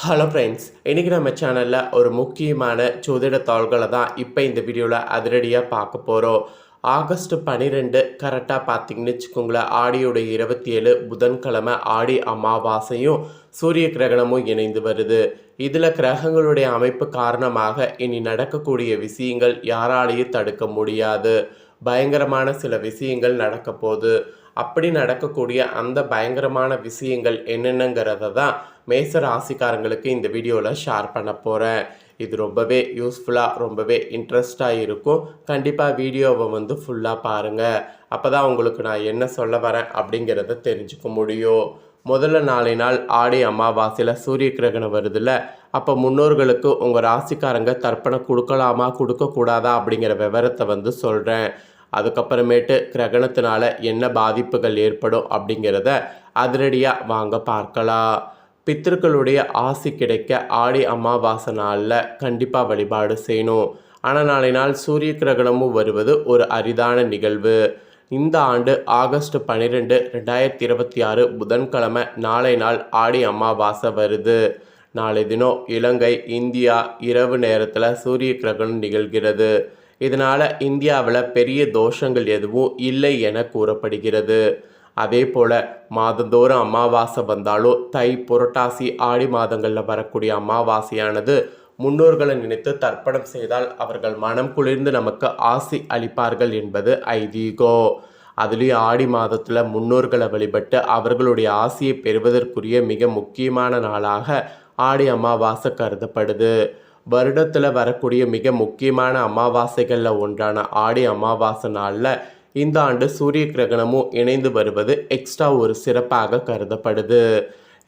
Hello friends, இன்றைக்கி நம்ம சேனலில் ஒரு முக்கியமான ஜோதிட தாள்களை தான் இப்போ இந்த வீடியோவில் அதிரடியாக பார்க்க போகிறோம். ஆகஸ்ட் 12 கரெக்டாக பார்த்தீங்கன்னு வச்சுக்கோங்களேன், ஆடியோட 27 புதன்கிழமை ஆடி அமாவாசையும் சூரிய கிரகணமும் இணைந்து வருது. இதில் கிரகங்களுடைய அமைப்பு காரணமாக இனி நடக்கக்கூடிய விஷயங்கள் யாராலையும் தடுக்க முடியாது. பயங்கரமான சில விஷயங்கள் நடக்க போகுது. அப்படி நடக்கக்கூடிய அந்த பயங்கரமான விஷயங்கள் என்னென்னங்கிறத தான் மேச ராசிக்காரங்களுக்கு இந்த வீடியோவில் ஷேர் பண்ண போகிறேன். இது ரொம்பவே யூஸ்ஃபுல்லாக ரொம்பவே இன்ட்ரெஸ்டாக இருக்கும். கண்டிப்பாக வீடியோவை ஃபுல்லாக பாருங்கள். அப்போ தான் உங்களுக்கு நான் என்ன சொல்ல வரேன் அப்படிங்கிறத தெரிஞ்சுக்க முடியும். முதல்ல நாளை நாள் ஆடி அமாவாசையில் சூரிய கிரகணம் வருதுல்ல, அப்போ முன்னோர்களுக்கு உங்கள் ராசிக்காரங்க தர்ப்பணம் கொடுக்கலாமா கொடுக்கக்கூடாதா அப்படிங்கிற விவரத்தை சொல்கிறேன். அதுக்கப்புறமேட்டு கிரகணத்தினால என்ன பாதிப்புகள் ஏற்படும் அப்படிங்கிறத அதிரடியாக வாங்க பார்க்கலாம். பித்திருக்களுடைய ஆசி கிடைக்க ஆடி அமாவாசை நாளில் கண்டிப்பாக வழிபாடு செய்யணும். ஆனால் நாளை நாள் சூரிய கிரகணமும் வருவது ஒரு அரிதான நிகழ்வு. இந்த ஆண்டு ஆகஸ்ட் 12, 2026 புதன்கிழமை நாளை நாள் ஆடி அமாவாசை வருது. நாளை தினம் இலங்கை, இந்தியா இரவு நேரத்தில் சூரிய கிரகணம் நிகழ்கிறது. இதனால் இந்தியாவில் பெரிய தோஷங்கள் எதுவும் இல்லை என கூறப்படுகிறது. அதே போல் மாதந்தோறும் அமாவாசை வந்தாலும் தை, புரட்டாசி, ஆடி மாதங்களில் வரக்கூடிய அமாவாசையானது முன்னோர்களை நினைத்து தர்ப்பணம் செய்தால் அவர்கள் மனம் குளிர்ந்து நமக்கு ஆசி அளிப்பார்கள் என்பது ஐதீகம். அதுலேயும் ஆடி மாதத்தில் முன்னோர்களை வழிபட்டு அவர்களுடைய ஆசியை பெறுவதற்குரிய மிக முக்கியமான நாளாக ஆடி அமாவாசை கருதப்படுது. வருடத்தில் வரக்கூடிய மிக முக்கியமான அமாவாசைகளில் ஒன்றான ஆடி அமாவாசை நாளில் இந்த ஆண்டு சூரிய கிரகணமும் இணைந்து வருவது எக்ஸ்ட்ரா ஒரு சிறப்பாக கருதப்படுது.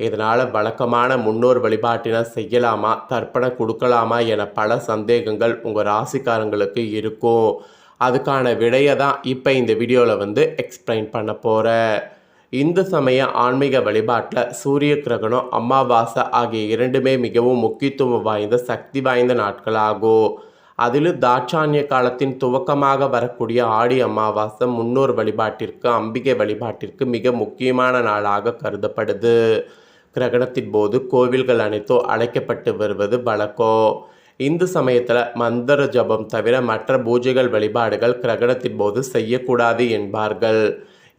இதனால் வழக்கமான முன்னோர் வழிபாட்டினை செய்யலாமா, தர்ப்பணம் கொடுக்கலாமா என பல சந்தேகங்கள் உங்கள் ராசிக்காரங்களுக்கு இருக்கும். அதுக்கான விடையை தான் இப்போ இந்த வீடியோவில் எக்ஸ்பிளைன் பண்ண போகிறேன். இந்து சமய ஆன்மீக வழிபாட்டில் சூரிய கிரகணம், அமாவாசை ஆகிய இரண்டுமே மிகவும் முக்கியத்துவம் வாய்ந்த சக்தி வாய்ந்த நாட்களாகும். அதிலும் தாட்சாணிய காலத்தின் துவக்கமாக வரக்கூடிய ஆடி அமாவாசை முன்னோர் வழிபாட்டிற்கு, அம்பிகை வழிபாட்டிற்கு மிக முக்கியமான நாளாக கருதப்படுது. கிரகணத்தின் போது கோவில்கள் அனைத்தும் அழைக்கப்பட்டு வருவது வழக்கம். இந்து சமயத்தில் மந்திர ஜபம் தவிர மற்ற பூஜைகள் வழிபாடுகள் கிரகணத்தின் போது செய்யக்கூடாது என்பார்கள்.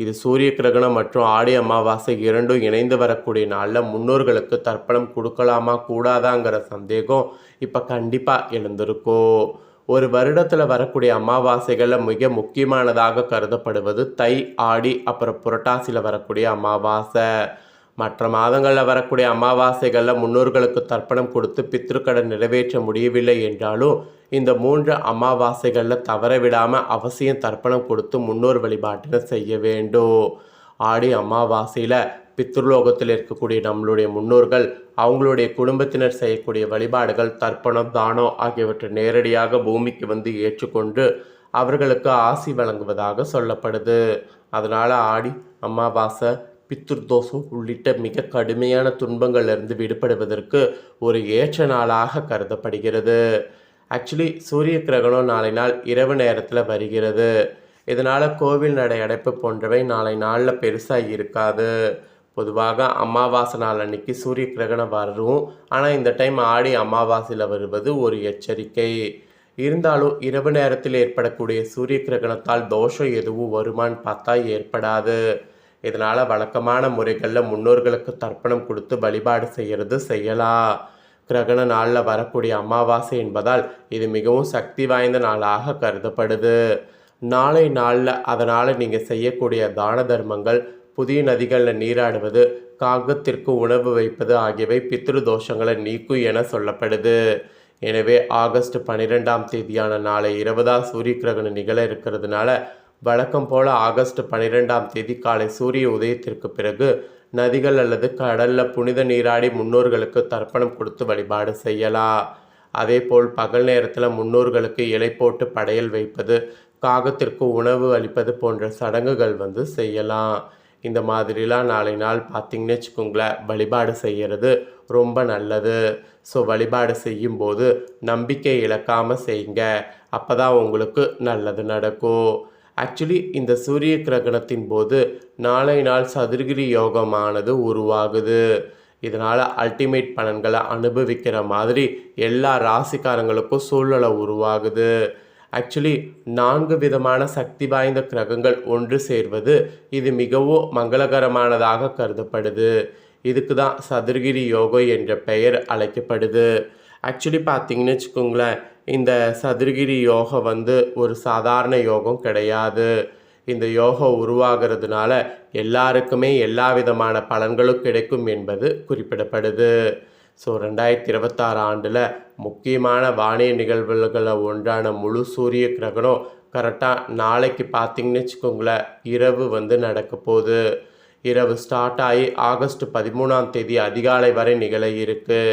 இது சூரிய கிரகணம் மற்றும் ஆடி அமாவாசை இரண்டும் இணைந்து வரக்கூடிய நாளில் முன்னோர்களுக்கு தர்ப்பணம் கொடுக்கலாமா கூடாதாங்கிற சந்தேகம் இப்போ கண்டிப்பாக எழுந்திருக்கும். ஒரு வருடத்தில் வரக்கூடிய அமாவாசைகளில் மிக முக்கியமானதாக கருதப்படுவது தை, ஆடி, அப்புறம் புரட்டாசியில் வரக்கூடிய அமாவாசை. மற்ற மாதங்களில் வரக்கூடிய அமாவாசைகளில் முன்னோர்களுக்கு தர்ப்பணம் கொடுத்து பித்ருக்கடன் நிறைவேற்ற முடியவில்லை என்றாலும் இந்த 3 அமாவாசைகளில் தவற விடாமல் அவசியம் தர்ப்பணம் கொடுத்து முன்னோர் வழிபாட்டினை செய்ய வேண்டும். ஆடி அமாவாசையில் பித்ருலோகத்தில் இருக்கக்கூடிய நம்மளுடைய முன்னோர்கள் அவங்களுடைய குடும்பத்தினர் செய்யக்கூடிய வழிபாடுகள், தர்ப்பணம், தானம் ஆகியவற்றை நேரடியாக பூமிக்கு ஏற்றுக்கொண்டு அவர்களுக்கு ஆசி வழங்குவதாக சொல்லப்படுது. அதனால் ஆடி அமாவாசை பித்ருதோஷம் உள்ளிட்ட மிக கடுமையான துன்பங்களிலிருந்து விடுபடுவதற்கு ஒரு ஏற்ற நாளாக கருதப்படுகிறது. ஆக்சுவலி சூரிய கிரகணம் நாளை நாள் இரவு நேரத்தில் வருகிறது. இதனால் கோவில் நடை அடைப்பு போன்றவை நாளை நாளில் பெருசாக இருக்காது. பொதுவாக அமாவாசை நாள் அன்னைக்கு சூரிய கிரகணம் வரும். ஆனால் இந்த டைம் ஆடி அமாவாசையில் வருவது ஒரு எச்சரிக்கை. இருந்தாலும் இரவு நேரத்தில் ஏற்படக்கூடிய சூரிய கிரகணத்தால் தோஷம் எதுவும் வருமானு பார்த்தா ஏற்படாது. இதனால் வழக்கமான முறைகளில் முன்னோர்களுக்கு தர்ப்பணம் கொடுத்து வழிபாடு செய்யலாம். கிரகண நாளில் வரக்கூடிய அமாவாசை என்பதால் இது மிகவும் சக்தி வாய்ந்த நாளாக கருதப்படுது. நாளை நாளில் அதனால் நீங்கள் செய்யக்கூடிய தான தர்மங்கள், புதிய நதிகளில் நீராடுவது, காகத்திற்கு உணவு வைப்பது ஆகியவை பித்ரு தோஷங்களை நீக்கும் என சொல்லப்படுது. எனவே ஆகஸ்ட் 12ஆம் தேதியான நாளை இரவுதான் சூரிய கிரகணம் நிகழ இருக்கிறதுனால வழக்கம் போல் ஆகஸ்ட் 12ஆம் தேதி காலை சூரிய உதயத்திற்கு பிறகு நதிகள் அல்லது கடலில் புனித நீராடி முன்னோர்களுக்கு தர்ப்பணம் கொடுத்து வழிபாடு செய்யலாம். அதே போல் பகல் நேரத்தில் முன்னோர்களுக்கு இலை போட்டு படையல் வைப்பது, காகத்திற்கு உணவு அளிப்பது போன்ற சடங்குகள் செய்யலாம். இந்த மாதிரிலாம் நாளை நாள் பார்த்திங்கன்னு வச்சுக்கோங்களேன், வழிபாடு செய்கிறது ரொம்ப நல்லது. ஸோ வழிபாடு செய்யும்போது நம்பிக்கை இழக்காமல் செய்யுங்க. அப்போ தான் உங்களுக்கு நல்லது நடக்கும். ஆக்சுவலி இந்த சூரிய கிரகணத்தின் போது நாளை நாள் சதுர்கிரி யோகமானது உருவாகுது. இதனால் அல்டிமேட் பலன்களை அனுபவிக்கிற மாதிரி எல்லா ராசிக்காரங்களுக்கும் சூழ்நிலை உருவாகுது. ஆக்சுவலி 4 விதமான சக்தி வாய்ந்த கிரகங்கள் ஒன்று சேர்வது இது மிகவும் மங்களகரமானதாக கருதப்படுது. இதுக்கு தான் சதுர்கிரி யோகம் என்ற பெயர் அழைக்கப்படுது. ஆக்சுவலி பார்த்தீங்கன்னு வச்சுக்கோங்களேன், இந்த சதுர்கிரி யோகம் ஒரு சாதாரண யோகம் கிடையாது. இந்த யோகம் உருவாகிறதுனால எல்லாருக்குமே எல்லா விதமான பலன்களும் கிடைக்கும் என்பது குறிப்பிடப்படுது. ஸோ 2026 ஆண்டில் முக்கியமான வானிய நிகழ்வுகளில் ஒன்றான முழு சூரிய கிரகணம் கரெக்டாக நாளைக்கு பார்த்தீங்கன்னு வச்சுக்கோங்களேன், இரவு நடக்க போகுது. இரவு ஸ்டார்ட் ஆகி ஆகஸ்ட் 13ஆம் தேதி அதிகாலை வரை நிகழ இருக்கு.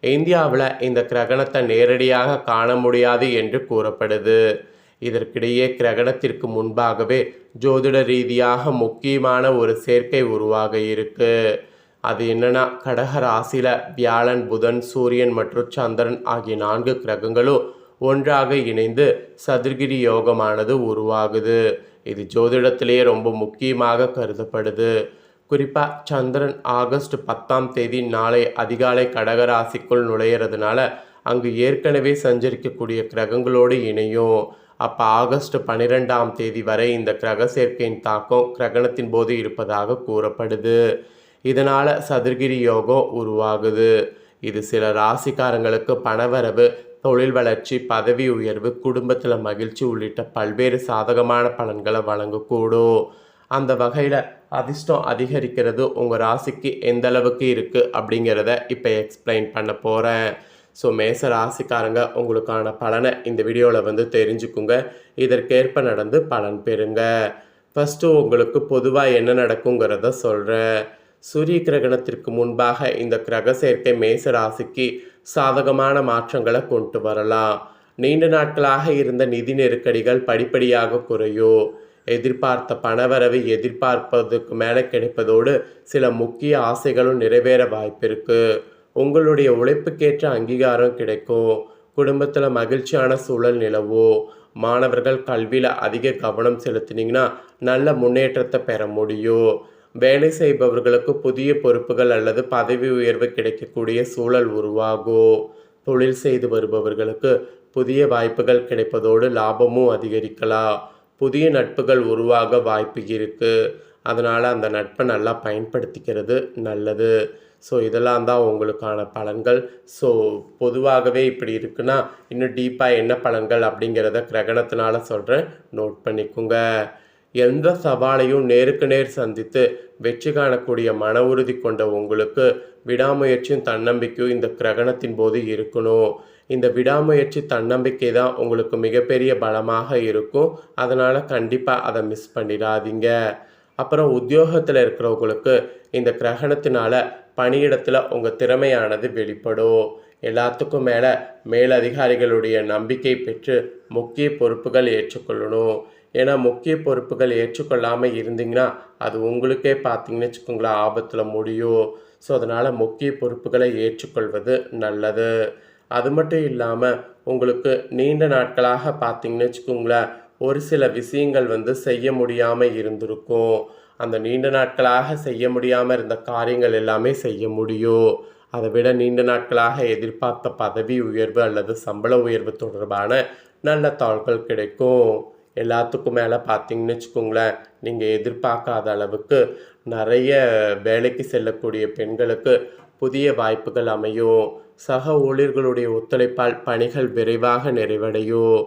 இந்தியாவில் இந்த கிரகணத்தை நேரடியாக காண முடியாது என்று கூறப்படுது. இதற்கிடையே கிரகணத்திற்கு முன்பாகவே ஜோதிட ரீதியாக முக்கியமான ஒரு சேர்க்கை உருவாக இருக்கு. அது என்னன்னா, கடக ராசியில் வியாழன், புதன், சூரியன் மற்றும் சந்திரன் ஆகிய 4 கிரகங்களும் ஒன்றாக இணைந்து சதுர்கிரி யோகமானது உருவாகுது. இது ஜோதிடத்திலேயே ரொம்ப முக்கியமாக கருதப்படுது. குறிப்பாக சந்திரன் ஆகஸ்ட் 10ஆம் தேதி நாளை அதிகாலை கடகராசிக்குள் நுழையிறதுனால அங்கு ஏற்கனவே சஞ்சரிக்கக்கூடிய கிரகங்களோடு இணையும். அப்போ ஆகஸ்ட் 12ஆம் தேதி வரை இந்த கிரக சேர்க்கையின் தாக்கம் கிரகணத்தின் போது இருப்பதாக கூறப்படுது. இதனால் சதுர்கிரி யோகம் உருவாகுது. இது சில ராசிக்காரங்களுக்கு பணவரவு, தொழில் வளர்ச்சி, பதவி உயர்வு, குடும்பத்தில் மகிழ்ச்சி உள்ளிட்ட பல்வேறு சாதகமான பலன்களை வழங்கக்கூடும். அந்த வகையில் அதிர்ஷ்டம் அதிகரிக்கிறது உங்கள் ராசிக்கு எந்த அளவுக்கு இருக்குது அப்படிங்கிறத இப்போ எக்ஸ்பிளைன் பண்ண போகிறேன். ஸோ மேச ராசிக்காரங்க உங்களுக்கான பலனை இந்த வீடியோவில் தெரிஞ்சுக்குங்க. இதற்கேற்ப நடந்து பலன் பெறுங்க. ஃபஸ்ட்டு உங்களுக்கு பொதுவாக என்ன நடக்குங்கிறத சொல்கிறேன். சூரிய கிரகணத்திற்கு முன்பாக இந்த கிரக சேர்க்கை மேச ராசிக்கு சாதகமான மாற்றங்களை கொண்டு வரலாம். நீண்ட நாட்களாக இருந்த நிதி நெருக்கடிகள் படிப்படியாக குறையும். எதிர்பார்த்த பணவரவு எதிர்பார்ப்பதுக்கு மேலே கிடைப்பதோடு சில முக்கிய ஆசைகளும் நிறைவேற வாய்ப்பு இருக்குது. உங்களுடைய உழைப்புக்கேற்ற அங்கீகாரம் கிடைக்கும். குடும்பத்தில் மகிழ்ச்சியான சூழல் நிலவும். மாணவர்கள் கல்வியில் அதிக கவனம் செலுத்தினீங்கன்னா நல்ல முன்னேற்றத்தை பெற முடியும். வேலை செய்பவர்களுக்கு புதிய பொறுப்புகள் அல்லது பதவி உயர்வு கிடைக்கக்கூடிய சூழல் உருவாகும். தொழில் செய்து வருபவர்களுக்கு புதிய வாய்ப்புகள் கிடைப்பதோடு லாபமும் அதிகரிக்கலாம். புதிய நட்புகள் உருவாக வாய்ப்பு இருக்குது. அதனால் அந்த நட்பை நல்லா பயன்படுத்திக்கிறது நல்லது. ஸோ இதெல்லாம் தான் உங்களுக்கான பலன்கள். ஸோ பொதுவாகவே இப்படி இருக்குன்னா இன்னும் டீப்பாக என்ன பலன்கள் அப்படிங்கிறத கிரகணத்தினால சொல்கிறேன், நோட் பண்ணிக்கோங்க. எந்த சவாலையும் நேருக்கு நேர் சந்தித்து வெற்றி காணக்கூடிய மன உறுதி கொண்ட உங்களுக்கு விடாமுயற்சியும் தன்னம்பிக்கையும் இந்த கிரகணத்தின் போது இருக்கணும். இந்த விடாமுயற்சி தன்னம்பிக்கை தான் உங்களுக்கு மிகப்பெரிய பலமாக இருக்கும். அதனால் கண்டிப்பாக அதை மிஸ் பண்ணிடாதீங்க. அப்புறம் உத்தியோகத்தில் இருக்கிறவங்களுக்கு இந்த கிரகணத்தினால பணியிடத்தில் உங்கள் திறமையானது வெளிப்படும். எல்லாத்துக்கும் மேலதிகாரிகளுடைய நம்பிக்கை பெற்று முக்கிய பொறுப்புகள் ஏற்றுக்கொள்ளணும். ஏன்னா முக்கிய பொறுப்புகள் ஏற்றுக்கொள்ளாமல் இருந்தீங்கன்னா அது உங்களுக்கே பார்த்தீங்கன்னு வச்சுக்கோங்களேன் ஆபத்தில் முடியும். ஸோ அதனால் முக்கிய பொறுப்புகளை ஏற்றுக்கொள்வது நல்லது. அது மட்டும் இல்லாமல் உங்களுக்கு நீண்ட நாட்களாக பார்த்தீங்கன்னு வச்சுக்கோங்களேன் ஒரு சில விஷயங்கள் செய்ய முடியாமல் இருந்திருக்கும். அந்த நீண்ட நாட்களாக செய்ய முடியாமல் இருந்த காரியங்கள் எல்லாமே செய்ய முடியும். அதை விட நீண்ட நாட்களாக எதிர்பார்த்த பதவி உயர்வு அல்லது சம்பள உயர்வு தொடர்பான நல்ல தாள்கள் கிடைக்கும். எல்லாத்துக்கும் மேலே பார்த்தீங்கன்னு வச்சுக்கோங்களேன் நீங்கள் எதிர்பார்க்காத அளவுக்கு நிறைய வேலைக்கு செல்லக்கூடிய பெண்களுக்கு புதிய வாய்ப்புகள் அமையும். சக ஊழியர்களுடைய ஒத்துழைப்பால் பணிகள் விரைவாக நிறைவடையும்.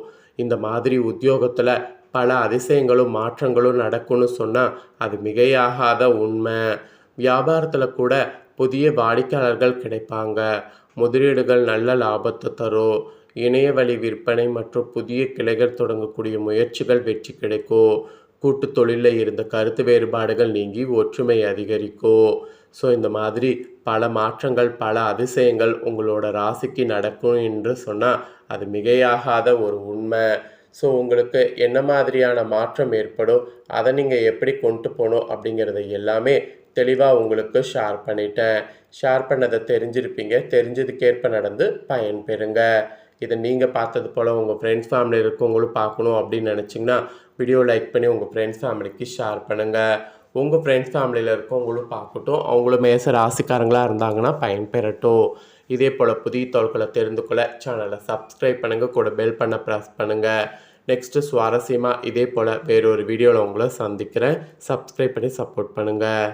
இந்த மாதிரி உத்தியோகத்தில் பல அதிசயங்களும் மாற்றங்களும் நடக்கும்னு சொன்னால் அது மிகையாகாத உண்மை. வியாபாரத்தில் கூட புதிய வாடிக்கையாளர்கள் கிடைப்பாங்க. முதலீடுகள் நல்ல லாபத்தை தரும். இணையவழி விற்பனை மற்றும் புதிய கிளைகள் தொடங்கக்கூடிய முயற்சிகள் வெற்றி கிடைக்கும். கூட்டு தொழிலில் இருந்த கருத்து வேறுபாடுகள் நீங்கி ஒற்றுமை அதிகரிக்கும். ஸோ இந்த மாதிரி பல மாற்றங்கள் பல அதிசயங்கள் உங்களோட ராசிக்கு நடக்கும் என்று சொன்னால் அது மிகையாகாத ஒரு உண்மை. ஸோ உங்களுக்கு என்ன மாதிரியான மாற்றம் ஏற்படும், அதை நீங்கள் எப்படி கொண்டு போகணும் அப்படிங்கிறத எல்லாமே தெளிவாக உங்களுக்கு ஷேர் பண்ணிட்டேன். ஷேர் பண்ணதை தெரிஞ்சிருப்பீங்க. தெரிஞ்சதுக்கேற்ப நடந்து பயன் பெறுங்க. இதை நீங்கள் பார்த்தது போல் உங்கள் ஃப்ரெண்ட்ஸ் ஃபேமிலி இருக்கவங்களும் பார்க்கணும் அப்படின்னு நினச்சிங்கன்னா வீடியோ லைக் பண்ணி உங்கள் ஃப்ரெண்ட்ஸ் ஃபேமிலிக்கு ஷேர் பண்ணுங்கள். உங்கள் ஃப்ரெண்ட்ஸ் ஃபேமிலியில் இருக்கவங்களும் பார்க்கட்டும், அவங்களும் மேச ராசிக்காரங்களாக இருந்தாங்கன்னா பயன்பெறட்டும். இதே போல் புதிய தகவல்களை தெரிந்து கொள்ள சேனலை சப்ஸ்கிரைப் பண்ணுங்கள், கூட பெல் பண்ண ப்ரெஸ் பண்ணுங்கள். நெக்ஸ்ட்டு சுவாரஸ்யமாக இதே போல் வேறொரு வீடியோவில் உங்களை சந்திக்கிறேன். சப்ஸ்கிரைப் பண்ணி சப்போர்ட் பண்ணுங்கள்.